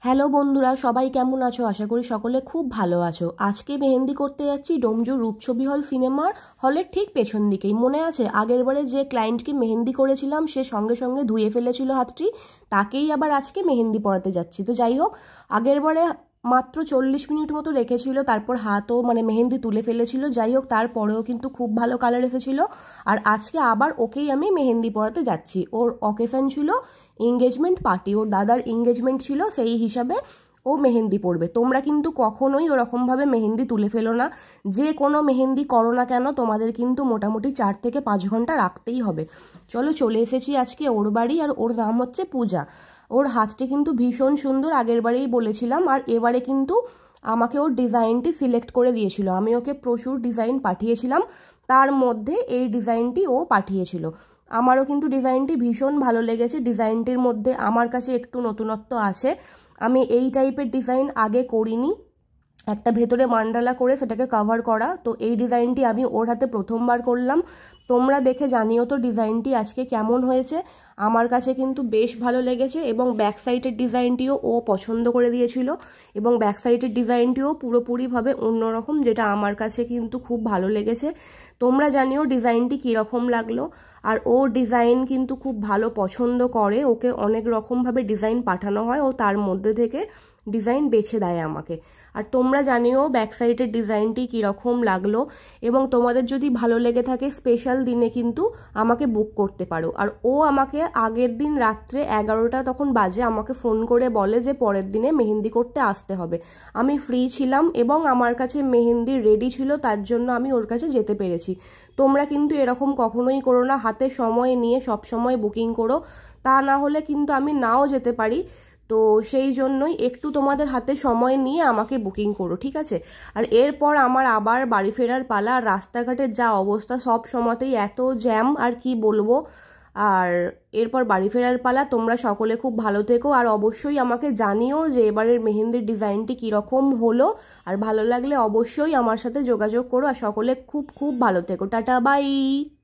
Hello বন্ধুরা, সবাই কেমন আছো? আশা করি সকলে খুব ভালো আছো। আজকে মেহেন্দি করতে যাচ্ছি ডোমজু রূপছবি হল সিনেমার হলের ঠিক পেছন দিকেই। মনে আছে আগের বারে যে ক্লায়েন্টকে মেহেন্দি করেছিলাম সে সঙ্গে সঙ্গে ধুয়ে ফেলেছিল হাতটি, তাকেই আবার আজকে মেহেন্দি পরাতে যাচ্ছি। তো যাই হোক, আগের বারে মাত্র 40 মিনিট মতো রেখেছিল, তারপর হাতও মেহেন্দি তুলে ফেলেছিল। যাই হোক, তারপরেও কিন্তু খুব ভালো কালার এসেছিল। আর আজকে আবার ওকেই আমি মেহেন্দি পরাতে যাচ্ছি। ওর অকেশন ছিল এঙ্গেজমেন্ট পার্টি, ওর দাদার এঙ্গেজমেন্ট ছিল, সেই হিসাবে ও মেহেন্দি পরবে। তোমরা কিন্তু কখনোই ওরকমভাবে মেহেন্দি তুলে ফেলো না। যে কোনো মেহেন্দি করো না কেন, তোমাদের কিন্তু মোটামুটি 4 থেকে 5 ঘন্টা রাখতেই হবে। চলো, চলে এসেছি আজকে ওর বাড়ি। আর ওর নাম হচ্ছে পূজা। ওর হাতটি কিন্তু ভীষণ সুন্দর, আগের বারেই বলেছিলাম। আর এবারে কিন্তু আমাকে ওর ডিজাইনটি সিলেক্ট করে দিয়েছিল। আমি ওকে প্রচুর ডিজাইন পাঠিয়েছিলাম, তার মধ্যে এই ডিজাইনটি ও পাঠিয়েছিল। আমারও কিন্তু ডিজাইনটি ভীষণ ভালো লেগেছে। ডিজাইনটির মধ্যে আমার কাছে একটু নতুনত্ব আছে। আমি এই টাইপের ডিজাইন আগে করিনি, একটা ভেতরে মান্ডালা করে সেটাকে কভার করা। তো এই ডিজাইনটি আমি ওর হাতে প্রথমবার করলাম। তোমরা দেখে জানিও তো ডিজাইনটি আজকে কেমন হয়েছে। আমার কাছে কিন্তু বেশ ভালো লেগেছে, এবং ব্যাক সাইডের ডিজাইনটিও ও পছন্দ করে দিয়েছিল। এবং ব্যাক সাইডের ডিজাইনটিও পুরোপুরিভাবে অন্যরকম, যেটা আমার কাছে কিন্তু খুব ভালো লেগেছে। তোমরা জানিও ডিজাইনটি কীরকম লাগলো। আর ও ডিজাইন কিন্তু খুব ভালো পছন্দ করে, ওকে অনেক রকমভাবে ডিজাইন পাঠানো হয়, ও তার মধ্যে থেকে ডিজাইন বেছে দেয় আমাকে। আর তোমরা জানিও ব্যাক সাইডের ডিজাইনটি কীরকম লাগলো। এবং তোমাদের যদি ভালো লেগে থাকে, স্পেশাল দিনে কিন্তু আমাকে বুক করতে পারো। আর ও আমাকে আগের দিন রাত্রে 11টা তখন বাজে আমাকে ফোন করে বলে যে পরের দিনে মেহেন্দি করতে আসতে হবে। আমি ফ্রি ছিলাম এবং আমার কাছে মেহেন্দি রেডি ছিল, তার জন্য আমি ওর কাছে যেতে পেরেছি। তোমরা কিন্তু এরকম কখনোই করো না, হাতে সময় নিয়ে সব সময় বুকিং করো। তা না হলে কিন্তু আমি নাও যেতে পারি। তো সেই জন্যই একটু তোমাদের হাতে সময় নিয়ে আমাকে বুকিং করো, ঠিক আছে? আর এরপর আমার আবার বাড়ি ফেরার পালা। আর রাস্তাঘাটের যা অবস্থা, সব সময়তেই এত জ্যাম, আর কি বলবো। আর এরপর বাড়ি ফেরার পালা। তোমরা সকলে খুব ভালো থেকো, আর অবশ্যই আমাকে জানিও যে এবারের মেহেন্দির ডিজাইনটি কীরকম হলো। আর ভালো লাগলে অবশ্যই আমার সাথে যোগাযোগ করো। আর সকলে খুব খুব ভালো থেকো। Tata, by.